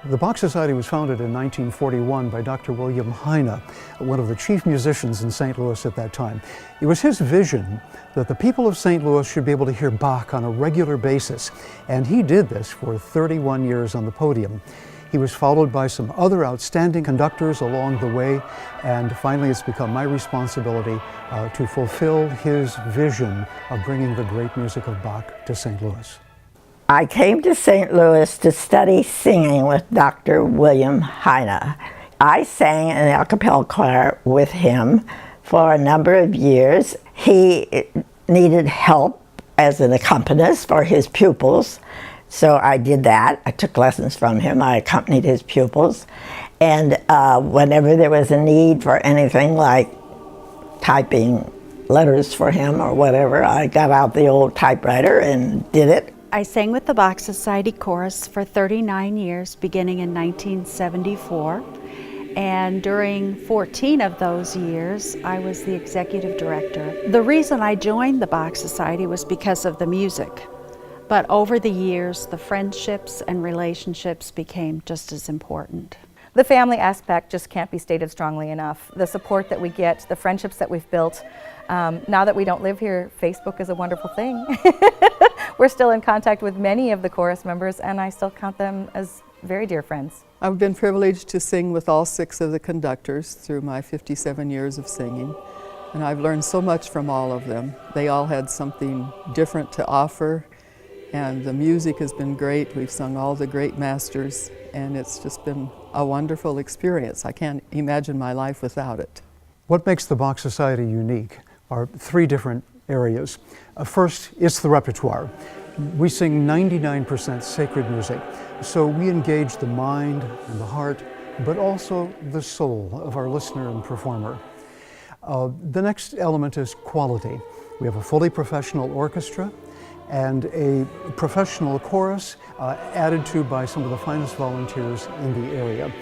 The Bach Society was founded in 1941 by Dr. William Heine, one of the chief musicians in St. Louis at that time. It was his vision that the people of St. Louis should be able to hear Bach on a regular basis, and he did this for 31 years on the podium. He was followed by some other outstanding conductors along the way, and finally it's become my responsibility to fulfill his vision of bringing the great music of Bach to St. Louis. I came to St. Louis to study singing with Dr. William Heine. I sang in an a cappella choir with him for a number of years. He needed help as an accompanist for his pupils, so I did that. I took lessons from him. I accompanied his pupils, and whenever there was a need for anything like typing letters for him or whatever, I got out the old typewriter and did it. I sang with the Bach Society Chorus for 39 years, beginning in 1974. And during 14 of those years, I was the executive director. The reason I joined the Bach Society was because of the music. But over the years, the friendships and relationships became just as important. The family aspect just can't be stated strongly enough. The support that we get, the friendships that we've built. Now that we don't live here, Facebook is a wonderful thing. We're still in contact with many of the chorus members, and I still count them as very dear friends. I've been privileged to sing with all 6 of the conductors through my 57 years of singing, and I've learned so much from all of them. They all had something different to offer, and the music has been great. We've sung all the great masters, and it's just been a wonderful experience. I can't imagine my life without it. What makes the Bach Society unique are 3 different areas. First, it's the repertoire. We sing 99% sacred music, so we engage the mind and the heart, but also the soul of our listener and performer. The next element is quality. We have a fully professional orchestra and a professional chorus added to by some of the finest volunteers in the area.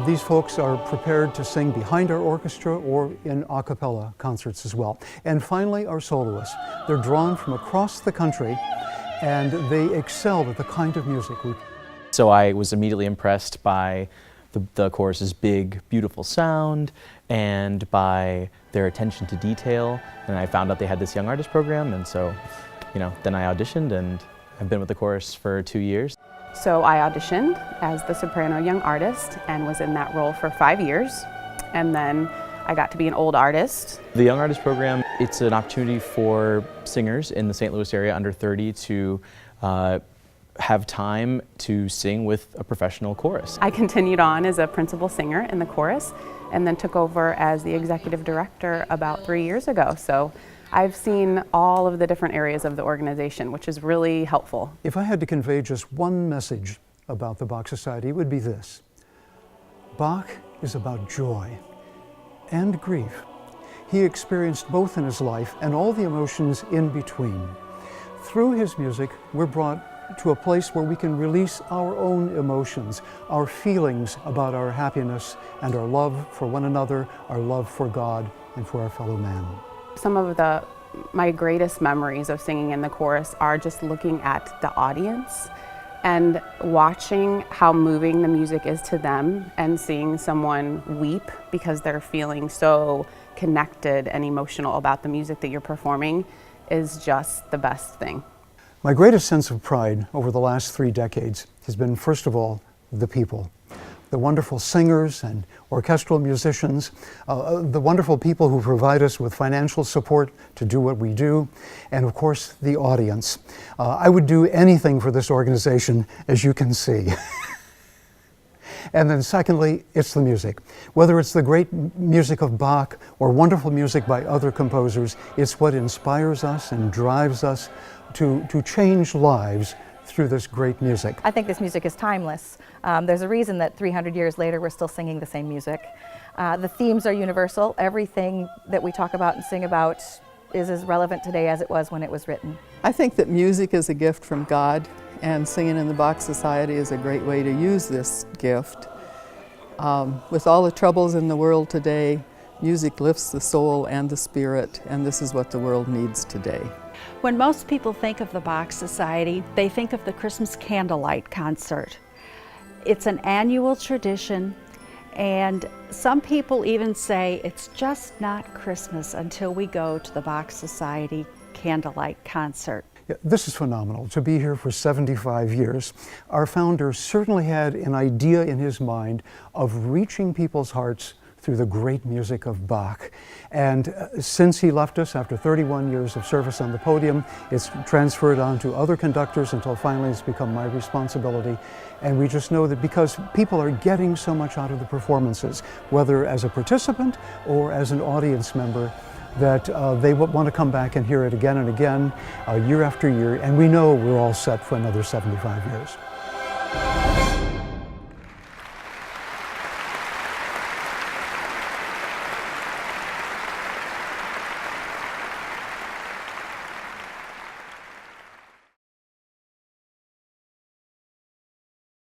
These folks are prepared to sing behind our orchestra or in a cappella concerts as well. And finally, our soloists. They're drawn from across the country and they excel at the kind of music we. So I was immediately impressed by the chorus's big, beautiful sound and by their attention to detail. And I found out they had this young artist program, and so, then I auditioned, and I've been with the chorus for 2 years. So I auditioned as the soprano young artist and was in that role for 5 years. And then I got to be an old artist. The Young Artist Program, it's an opportunity for singers in the St. Louis area under 30 to have time to sing with a professional chorus. I continued on as a principal singer in the chorus and then took over as the executive director about 3 years ago. So I've seen all of the different areas of the organization, which is really helpful. If I had to convey just one message about the Bach Society, it would be this. Bach is about joy and grief. He experienced both in his life and all the emotions in between. Through his music, we're brought to a place where we can release our own emotions, our feelings about our happiness and our love for one another, our love for God and for our fellow man. Some of my greatest memories of singing in the chorus are just looking at the audience and watching how moving the music is to them and seeing someone weep because they're feeling so connected and emotional about the music that you're performing is just the best thing. My greatest sense of pride over the last 3 decades has been, first of all, the people. The wonderful singers and orchestral musicians, the wonderful people who provide us with financial support to do what we do, and of course, the audience. I would do anything for this organization, as you can see. And then secondly, it's the music. Whether it's the great music of Bach or wonderful music by other composers, it's what inspires us and drives us to change lives through this great music. I think this music is timeless. There's a reason that 300 years later we're still singing the same music. The themes are universal. Everything that we talk about and sing about is as relevant today as it was when it was written. I think that music is a gift from God, and singing in the Bach Society is a great way to use this gift. With all the troubles in the world today, music lifts the soul and the spirit, and this is what the world needs today. When most people think of the Bach Society, they think of the Christmas candlelight concert. It's an annual tradition, and some people even say it's just not Christmas until we go to the Bach Society candlelight concert. Yeah, this is phenomenal, to be here for 75 years. Our founder certainly had an idea in his mind of reaching people's hearts through the great music of Bach. And since he left us after 31 years of service on the podium, it's transferred on to other conductors until finally it's become my responsibility. And we just know that because people are getting so much out of the performances, whether as a participant or as an audience member, that they want to come back and hear it again and again, year after year, and we know we're all set for another 75 years.